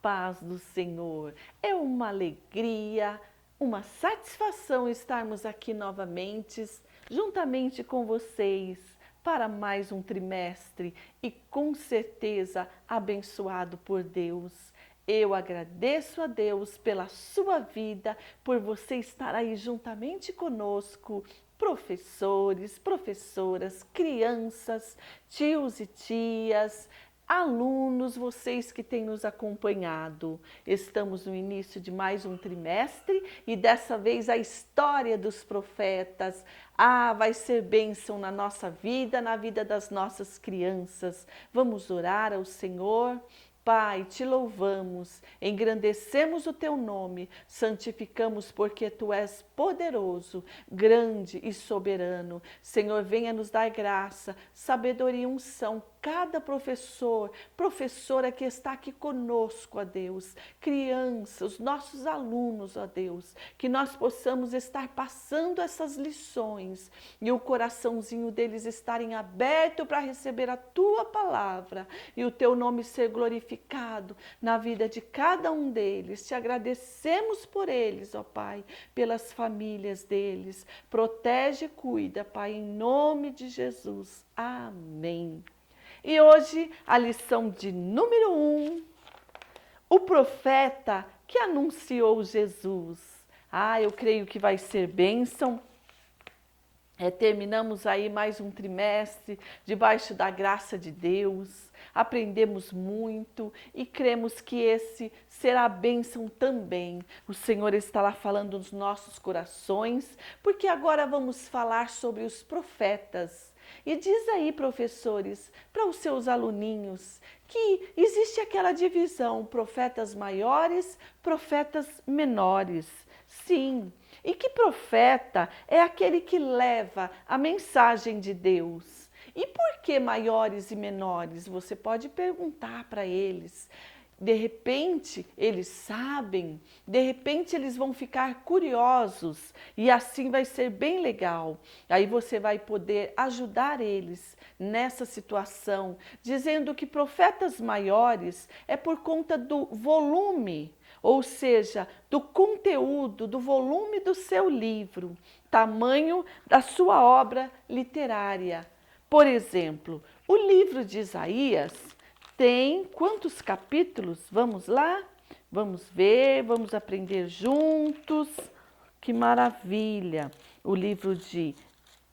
paz do Senhor. É uma alegria, uma satisfação estarmos aqui novamente, juntamente com vocês, para mais um trimestre e com certeza abençoado por Deus. Eu agradeço a Deus pela sua vida, por você estar aí juntamente conosco, professores, professoras, crianças, tios e tias, alunos, vocês que têm nos acompanhado. Estamos no início de mais um trimestre e dessa vez a história dos profetas. Vai ser bênção na nossa vida, na vida das nossas crianças. Vamos orar ao Senhor. Pai, te louvamos, engrandecemos o teu nome, santificamos porque tu és poderoso, grande e soberano. Senhor, venha nos dar graça, sabedoria e unção. Cada professor, professora que está aqui conosco, ó Deus, crianças, os nossos alunos, ó Deus, que nós possamos estar passando essas lições e o coraçãozinho deles estarem aberto para receber a tua palavra e o teu nome ser glorificado na vida de cada um deles. Te agradecemos por eles, ó Pai, pelas famílias deles. Protege e cuida, Pai, em nome de Jesus. Amém. E hoje a lição de número 1, o profeta que anunciou Jesus. Eu creio que vai ser bênção. Terminamos aí mais um trimestre debaixo da graça de Deus, aprendemos muito e cremos que esse será bênção também. O Senhor está lá falando nos nossos corações, porque agora vamos falar sobre os profetas. E diz aí, professores, para os seus aluninhos, que existe aquela divisão, profetas maiores, profetas menores. Sim. E que profeta é aquele que leva a mensagem de Deus? E por que maiores e menores? Você pode perguntar para eles. De repente, eles sabem, de repente eles vão ficar curiosos e assim vai ser bem legal. Aí você vai poder ajudar eles nessa situação, dizendo que profetas maiores é por conta do volume, ou seja, do conteúdo, do volume do seu livro, tamanho da sua obra literária. Por exemplo, o livro de Isaías tem quantos capítulos? Vamos lá? Vamos ver, vamos aprender juntos. Que maravilha! O livro de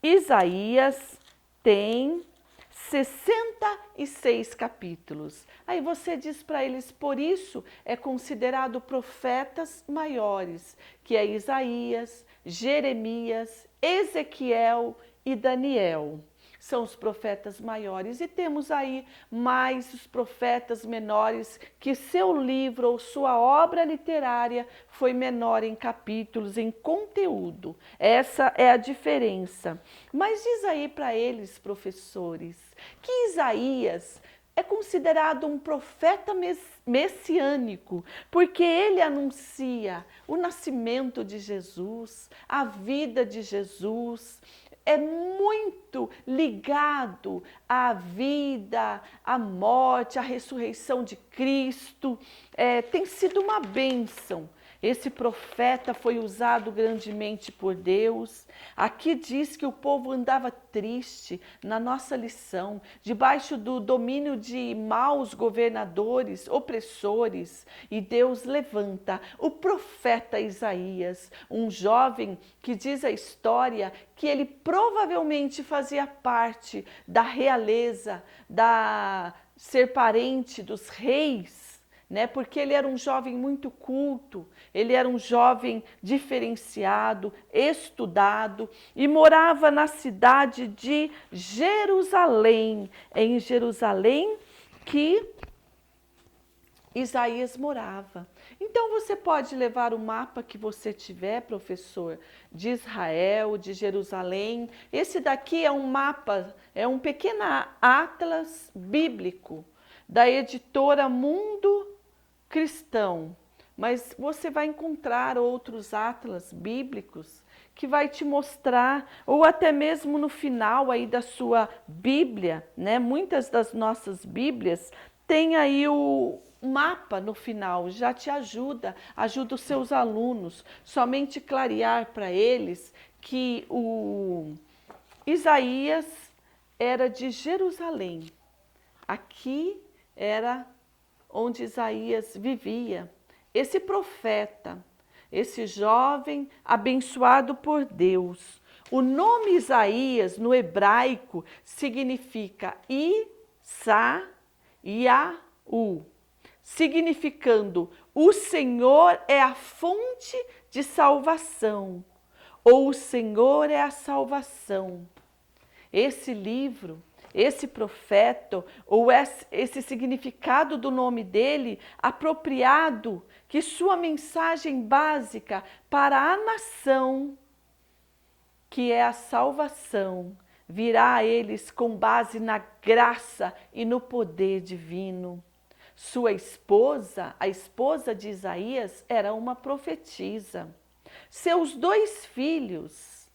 Isaías tem 66 capítulos. Aí você diz para eles, por isso é considerado profetas maiores, que é Isaías, Jeremias, Ezequiel e Daniel. São os profetas maiores e temos aí mais os profetas menores que seu livro ou sua obra literária foi menor em capítulos, em conteúdo. Essa é a diferença. Mas diz aí para eles, professores, que Isaías é considerado um profeta messiânico, porque ele anuncia o nascimento de Jesus, a vida de Jesus. É muito ligado à vida, à morte, à ressurreição de Cristo. Tem sido uma bênção. Esse profeta foi usado grandemente por Deus. Aqui diz que o povo andava triste na nossa lição, debaixo do domínio de maus governadores, opressores. E Deus levanta o profeta Isaías, um jovem que diz a história que ele provavelmente fazia parte da realeza, ser parente dos reis, né? Porque ele era um jovem muito culto, ele era um jovem diferenciado, estudado e morava na cidade de Jerusalém. É em Jerusalém que Isaías morava. Então você pode levar o mapa que você tiver, professor, de Israel, de Jerusalém. Esse daqui é um mapa, é um pequeno atlas bíblico da editora Mundo Cristão. Mas você vai encontrar outros atlas bíblicos que vai te mostrar, ou até mesmo no final aí da sua Bíblia, né? Muitas das nossas Bíblias têm aí mapa no final, já te ajuda os seus alunos, somente clarear para eles que o Isaías era de Jerusalém. Aqui era onde Isaías vivia. Esse profeta, esse jovem abençoado por Deus. O nome Isaías no hebraico significa Isayahu, significando o Senhor é a fonte de salvação, ou o Senhor é a salvação. Esse livro, esse profeta, ou esse significado do nome dele, apropriado, que sua mensagem básica para a nação, que é a salvação, virá a eles com base na graça e no poder divino. Sua esposa, a esposa de Isaías, era uma profetisa. Seus 2 filhos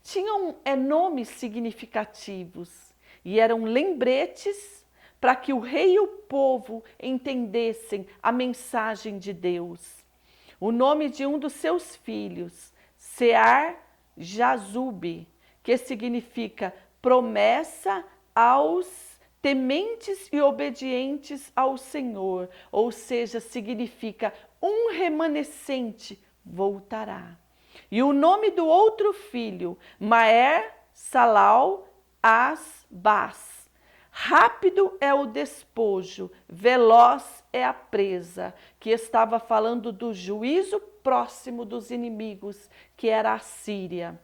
tinham nomes significativos e eram lembretes para que o rei e o povo entendessem a mensagem de Deus. O nome de um dos seus filhos, Sear-Jazube, que significa promessa aos tementes e obedientes ao Senhor, ou seja, significa um remanescente voltará. E o nome do outro filho, Maer-Salal-As-Bas. Rápido é o despojo, veloz é a presa, que estava falando do juízo próximo dos inimigos, que era a Síria.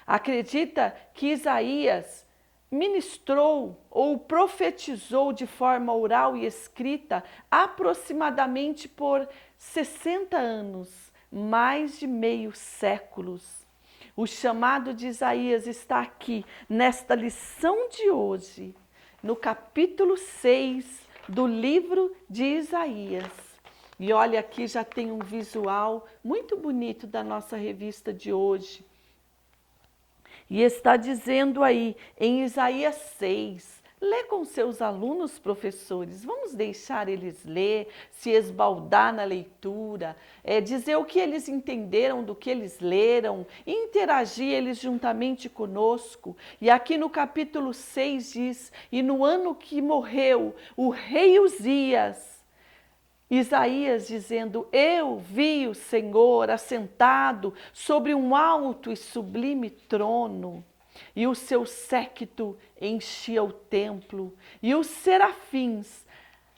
Acredita que Isaías ministrou ou profetizou de forma oral e escrita aproximadamente por 60 anos, mais de meio século. O chamado de Isaías está aqui, nesta lição de hoje, no capítulo 6 do livro de Isaías. E olha, aqui já tem um visual muito bonito da nossa revista de hoje. E está dizendo aí, em Isaías 6, lê com seus alunos, professores, vamos deixar eles ler, se esbaldar na leitura, dizer o que eles entenderam do que eles leram, interagir eles juntamente conosco. E aqui no capítulo 6 diz, e no ano que morreu o rei Uzias, Isaías dizendo, eu vi o Senhor assentado sobre um alto e sublime trono, e o seu séquito enchia o templo, e os serafins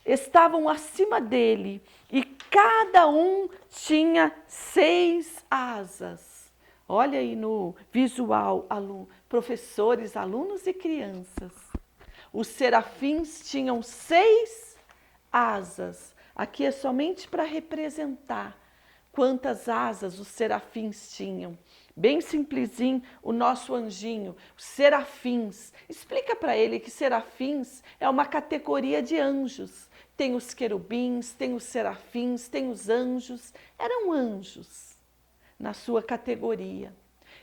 estavam acima dele, e cada um tinha 6 asas. Olha aí no visual, professores, alunos e crianças. Os serafins tinham 6 asas. Aqui é somente para representar quantas asas os serafins tinham. Bem simplesinho o nosso anjinho, os serafins. Explica para ele que serafins é uma categoria de anjos. Tem os querubins, tem os serafins, tem os anjos. Eram anjos na sua categoria.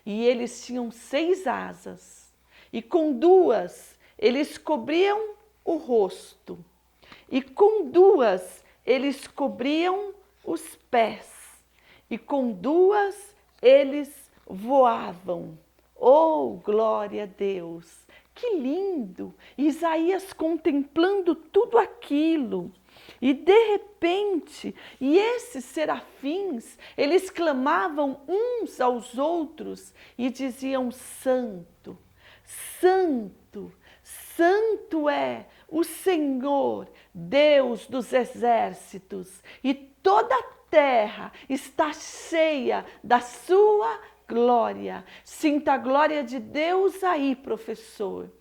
E eles tinham 6 asas. E com 2 eles cobriam o rosto. E com 2 eles cobriam os pés. E com 2 eles voavam. Oh, glória a Deus! Que lindo! Isaías contemplando tudo aquilo. E de repente, esses serafins, eles clamavam uns aos outros e diziam, santo, santo, santo é o Senhor, Deus dos exércitos, e toda a terra está cheia da sua glória. Sinta a glória de Deus aí, professor.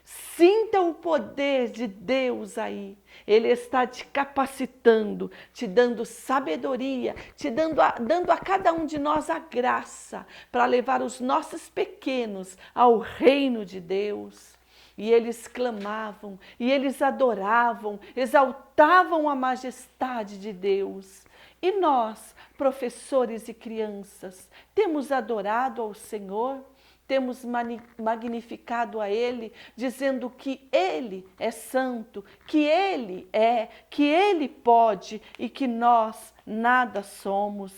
Sinta o poder de Deus aí. Ele está te capacitando, te dando sabedoria, te dando a cada um de nós a graça para levar os nossos pequenos ao reino de Deus. E eles clamavam, e eles adoravam, exaltavam a majestade de Deus. E nós, professores e crianças, temos adorado ao Senhor? temos magnificado a Ele, dizendo que Ele é santo, que Ele pode e que nós nada somos.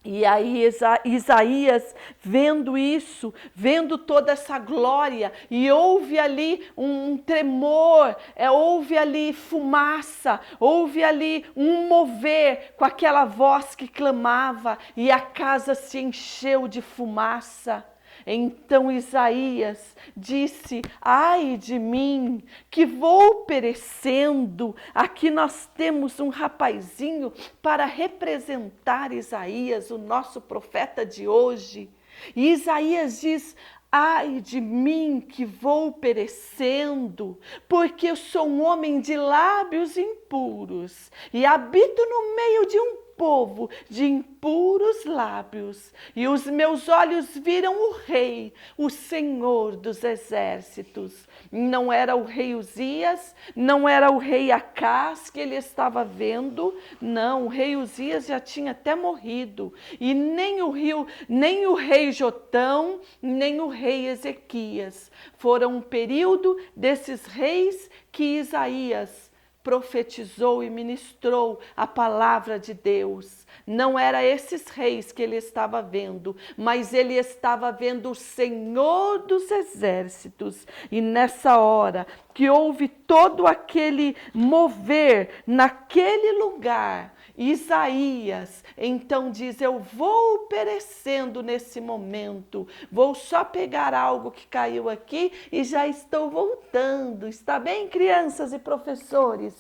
E aí Isaías, vendo isso, vendo toda essa glória, e houve ali um tremor, houve ali fumaça, houve ali um mover com aquela voz que clamava, e a casa se encheu de fumaça. Então Isaías disse: ai de mim, que vou perecendo. Aqui nós temos um rapazinho para representar Isaías, o nosso profeta de hoje. E Isaías diz: ai de mim que vou perecendo, porque eu sou um homem de lábios impuros e habito no meio de um povo de impuros lábios, e os meus olhos viram o rei, o Senhor dos exércitos. Não era o rei Uzias, não era o rei Acás que ele estava vendo, não, o rei Uzias já tinha até morrido, e nem o rei Jotão, nem o rei Ezequias. Foram um período desses reis que Isaías profetizou e ministrou a palavra de Deus. Não era esses reis que ele estava vendo, mas ele estava vendo o Senhor dos exércitos. E nessa hora que houve todo aquele mover naquele lugar, Isaías então diz: eu vou perecendo nesse momento, vou só pegar algo que caiu aqui e já estou voltando. Está bem, crianças e professores?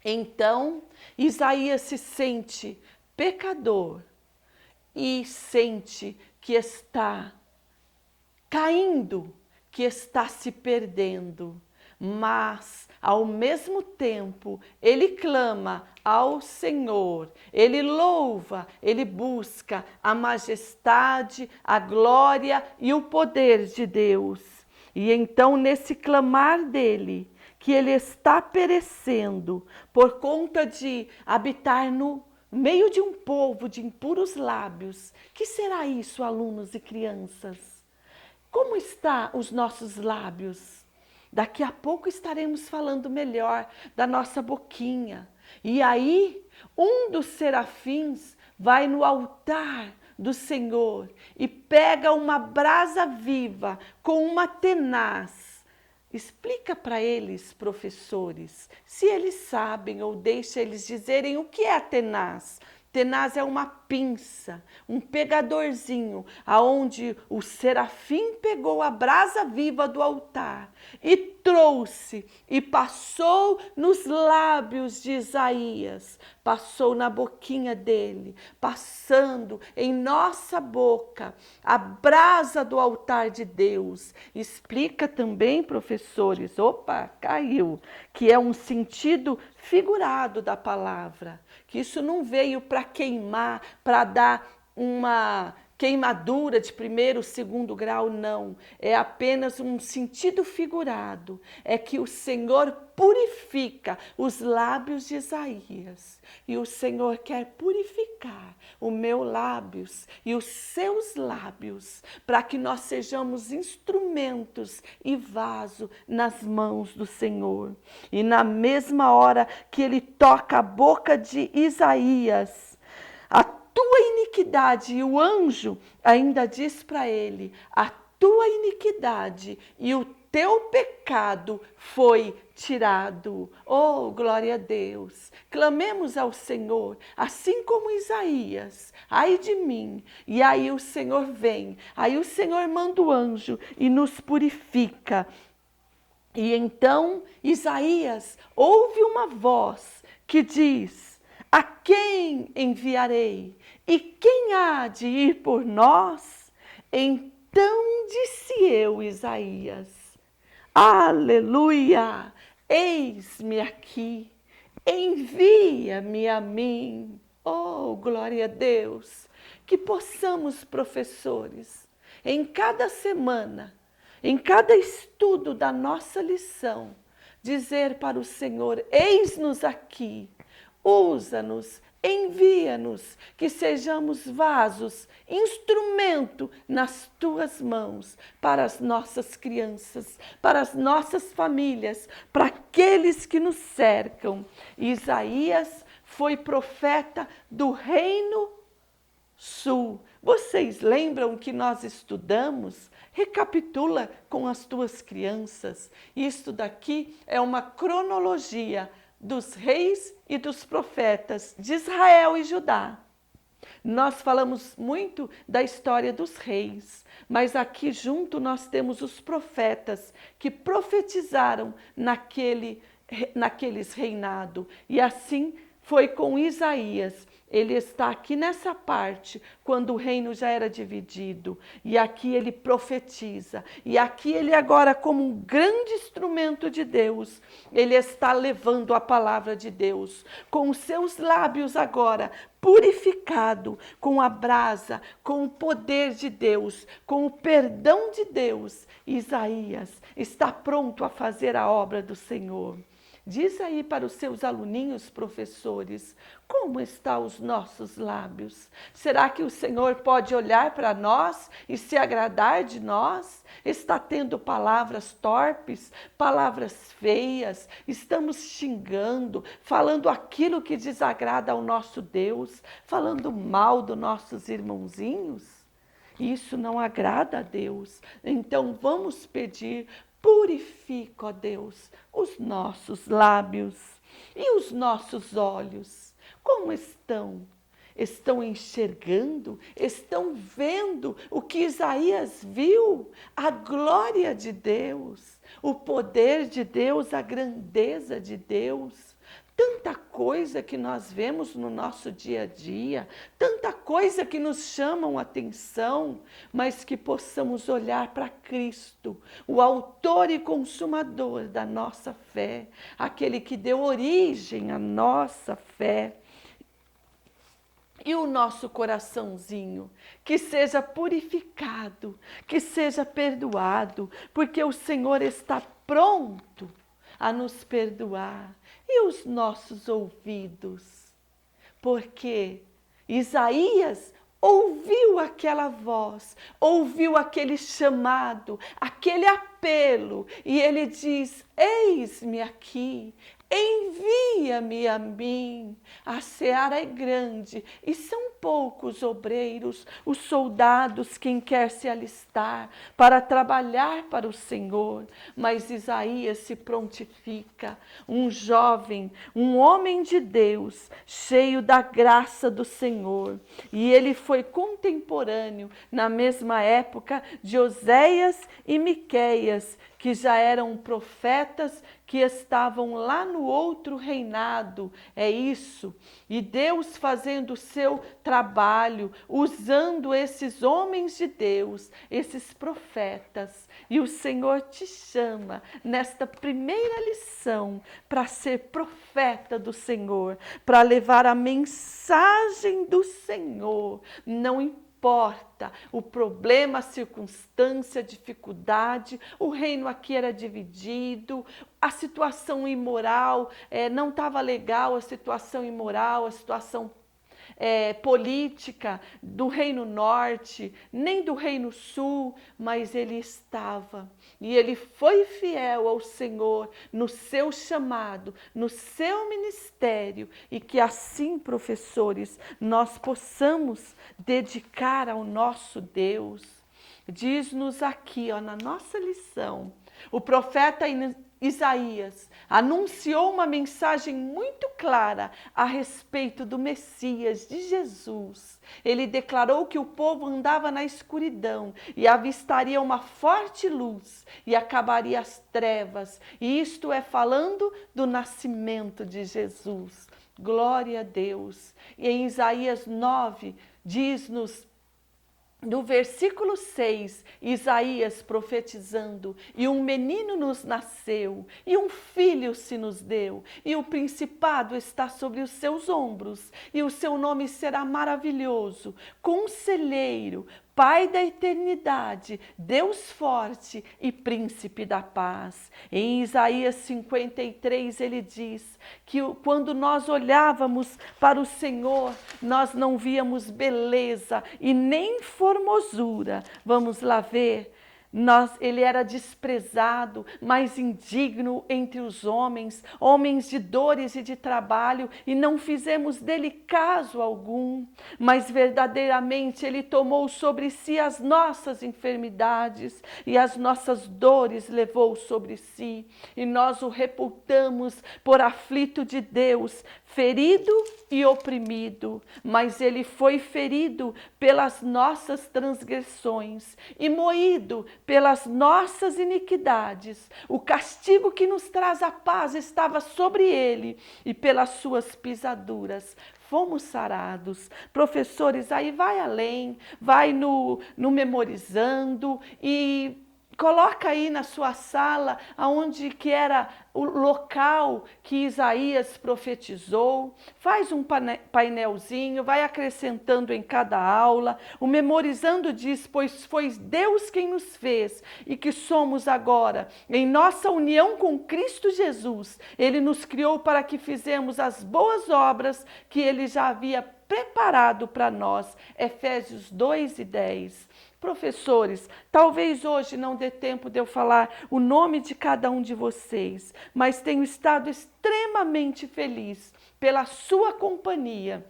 Então Isaías se sente pecador e sente que está caindo, que está se perdendo. Mas, ao mesmo tempo, ele clama ao Senhor, ele louva, ele busca a majestade, a glória e o poder de Deus. E então, nesse clamar dele, que ele está perecendo por conta de habitar no meio de um povo de impuros lábios. Que será isso, alunos e crianças? Como estão os nossos lábios? Daqui a pouco estaremos falando melhor da nossa boquinha. E aí, um dos serafins vai no altar do Senhor e pega uma brasa viva com uma tenaz. Explica para eles, professores, se eles sabem, ou deixa eles dizerem o que é a tenaz. Tenaz é uma pinça, um pegadorzinho, aonde o serafim pegou a brasa viva do altar e trouxe e passou nos lábios de Isaías, passou na boquinha dele, passando em nossa boca a brasa do altar de Deus. Explica também, professores, opa, caiu, que é um sentido figurado da palavra, que isso não veio para queimar, para dar uma queimadura de primeiro, segundo grau, não. É apenas um sentido figurado. É que o Senhor purifica os lábios de Isaías. E o Senhor quer purificar os meus lábios e os seus lábios, para que nós sejamos instrumentos e vaso nas mãos do Senhor. E na mesma hora que ele toca a boca de Isaías, a tua iniquidade, e o anjo ainda diz para ele: a tua iniquidade e o teu pecado foi tirado. Oh, glória a Deus! Clamemos ao Senhor, assim como Isaías: ai de mim. E aí o Senhor vem, aí o Senhor manda o anjo e nos purifica. E então Isaías ouve uma voz que diz: a quem enviarei? E quem há de ir por nós? Então disse eu, Isaías: aleluia! Eis-me aqui, envia-me a mim. Oh, glória a Deus! Que possamos, professores, em cada semana, em cada estudo da nossa lição, dizer para o Senhor: eis-nos aqui. usa-nos, envia-nos, que sejamos vasos, instrumento nas tuas mãos, para as nossas crianças, para as nossas famílias, para aqueles que nos cercam. Isaías foi profeta do Reino Sul. Vocês lembram que nós estudamos? Recapitula com as tuas crianças. Isto daqui é uma cronologia dos reis e dos profetas de Israel e Judá. Nós falamos muito da história dos reis, mas aqui junto nós temos os profetas que profetizaram naqueles reinados. E assim foi com Isaías. Ele está aqui nessa parte, quando o reino já era dividido. E aqui ele profetiza. E aqui ele agora, como um grande instrumento de Deus, ele está levando a palavra de Deus. Com os seus lábios agora, purificado, com a brasa, com o poder de Deus, com o perdão de Deus. Isaías está pronto a fazer a obra do Senhor. Diz aí para os seus aluninhos, professores, como estão os nossos lábios? Será que o Senhor pode olhar para nós e se agradar de nós? Está tendo palavras torpes, palavras feias, estamos xingando, falando aquilo que desagrada ao nosso Deus, falando mal dos nossos irmãozinhos? Isso não agrada a Deus. Então vamos pedir: purifica, ó Deus, os nossos lábios e os nossos olhos. Como estão? Estão enxergando? Estão vendo o que Isaías viu? A glória de Deus, o poder de Deus, a grandeza de Deus. Tanta coisa que nós vemos no nosso dia a dia, tanta coisa que nos chamam a atenção, mas que possamos olhar para Cristo, o autor e consumador da nossa fé, aquele que deu origem à nossa fé. E o nosso coraçãozinho, que seja purificado, que seja perdoado, porque o Senhor está pronto a nos perdoar. E os nossos ouvidos, porque Isaías ouviu aquela voz, ouviu aquele chamado, aquele apelo, e ele diz: eis-me aqui, envia-me a mim. A seara é grande e são poucos obreiros, os soldados, quem quer se alistar para trabalhar para o Senhor. Mas Isaías se prontifica, um jovem, um homem de Deus, cheio da graça do Senhor. E ele foi contemporâneo, na mesma época, de Oséias e Miqueias, que já eram profetas que estavam lá no outro reinado. É isso. E Deus fazendo o seu trabalho, usando esses homens de Deus, esses profetas. E o Senhor te chama nesta primeira lição para ser profeta do Senhor, para levar a mensagem do Senhor. Não importa o problema, a circunstância, a dificuldade, o reino aqui era dividido, a situação imoral, não estava legal, a situação imoral, a situação política do Reino Norte, nem do Reino Sul, mas ele estava. E ele foi fiel ao Senhor no seu chamado, no seu ministério, e que assim, professores, nós possamos dedicar ao nosso Deus. Diz-nos aqui, ó, na nossa lição, o profeta Isaías anunciou uma mensagem muito clara a respeito do Messias, de Jesus. Ele declarou que o povo andava na escuridão e avistaria uma forte luz e acabaria as trevas. E isto é falando do nascimento de Jesus. Glória a Deus. E em Isaías 9 diz-nos, no versículo 6, Isaías profetizando: e um menino nos nasceu, e um filho se nos deu, e o principado está sobre os seus ombros, e o seu nome será maravilhoso, conselheiro, Pai da eternidade, Deus forte e príncipe da paz. Em Isaías 53 ele diz que quando nós olhávamos para o Senhor, nós não víamos beleza e nem formosura. Vamos lá ver. Ele era desprezado, mas indigno entre os homens, homens de dores e de trabalho, e não fizemos dele caso algum. Mas verdadeiramente ele tomou sobre si as nossas enfermidades e as nossas dores levou sobre si. E nós o reputamos por aflito de Deus, ferido e oprimido. Mas ele foi ferido pelas nossas transgressões e moído pelas nossas iniquidades. O castigo que nos traz a paz estava sobre ele, e pelas suas pisaduras fomos sarados. Professores, aí vai além, vai no memorizando e coloca aí na sua sala aonde que era o local que Isaías profetizou. Faz um painelzinho, vai acrescentando em cada aula. O memorizando diz: pois foi Deus quem nos fez e que somos agora, em nossa união com Cristo Jesus, Ele nos criou para que fizemos as boas obras que Ele já havia preparado para nós. Efésios 2:10. Professores, talvez hoje não dê tempo de eu falar o nome de cada um de vocês, mas tenho estado extremamente feliz pela sua companhia.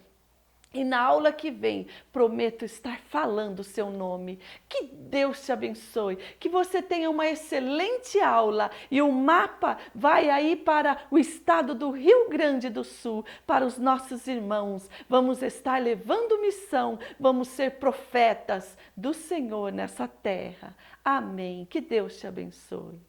E na aula que vem, prometo estar falando o seu nome. Que Deus te abençoe, que você tenha uma excelente aula. E o mapa vai aí para o estado do Rio Grande do Sul, para os nossos irmãos. Vamos estar levando missão, vamos ser profetas do Senhor nessa terra. Amém. Que Deus te abençoe.